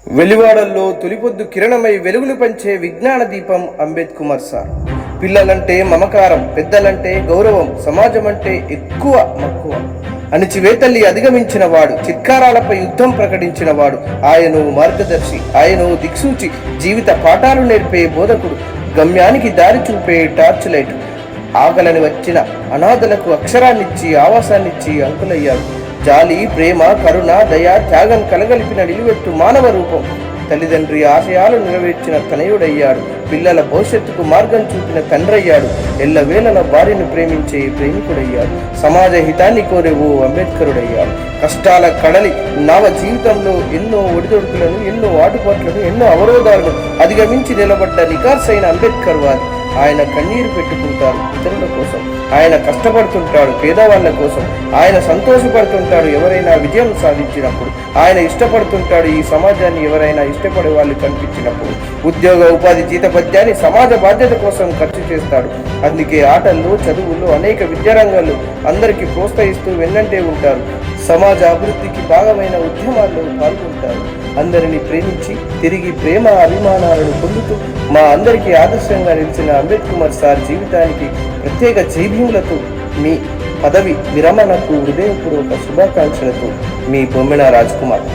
వెలివాడల్లో తొలిపొద్దు కిరణమై వెలుగులు పంచే విజ్ఞాన దీపం అంబేద్కర్ సార్. పిల్లలంటే మమకారం, పెద్దలంటే గౌరవం, సమాజం అంటే ఎక్కువ మక్కువ. అణిచివేతల్లి అధిగమించిన వాడు, చిత్కారాలపై యుద్ధం ప్రకటించిన వాడు. ఆయనో మార్గదర్శి, ఆయనో దిక్సూచి, జీవిత పాఠాలు నేర్పే బోధకుడు, గమ్యానికి దారి చూపే టార్చ్ లైట్. ఆకలని వచ్చిన అనాథలకు అక్షరాన్నిచ్చి ఆవాసాన్నిచ్చి అంకులయ్యాడు. జాలి, ప్రేమ, కరుణ, దయ, త్యాగం కలగలిపిన నిలువెత్తు మానవ రూపం. తల్లిదండ్రి ఆశయాలు నెరవేర్చిన తనయుడయ్యాడు. పిల్లల భవిష్యత్తుకు మార్గం చూపిన తండ్రయ్యాడు. ఎల్లవేళల భార్యను ప్రేమించే ప్రేమికుడయ్యాడు. సమాజ హితాన్ని కోరే ఓ అంబేద్కరుడయ్యాడు. కష్టాల కడలి నవ జీవితంలో ఎన్నో ఒడిదొడుకులను, ఎన్నో ఆటుపాట్లను, ఎన్నో అవరోధాలను అధిగమించి నిలబడ్డ నికార్సైన అంబేద్కర్ వారి. ఆయన కన్నీరు పెట్టుకుంటారు ఇతరుల కోసం, ఆయన కష్టపడుతుంటాడు పేదవాళ్ళ కోసం, ఆయన సంతోషపడుతుంటాడు ఎవరైనా విజయం సాధించినప్పుడు, ఆయన ఇష్టపడుతుంటాడు ఈ సమాజాన్ని ఎవరైనా ఇష్టపడే వాళ్ళు కనిపించినప్పుడు. ఉద్యోగ ఉపాధి జీతభత్యాన్ని సమాజ బాధ్యత కోసం ఖర్చు చేస్తాడు. అందుకే ఆటల్లో, చదువుల్లో, అనేక విద్యారంగాల్లో అందరికీ ప్రోత్సహిస్తూ వెన్నంటే ఉంటారు. సమాజ అభివృద్ధికి భాగమైన ఉద్యమాల్లో పాల్గొంటారు. అందరినీ ప్రేమించి తిరిగి ప్రేమ అభిమానాలను పొందుతూ మా అందరికీ ఆదర్శంగా నిలిచిన అంబేద్కర్ సార్ జీవితానికి ప్రత్యేక జైభీములతో, మీ పదవి విరమణకు హృదయపూర్వక శుభాకాంక్షలతో మీ బొమ్మిన రాజ్ కుమార్.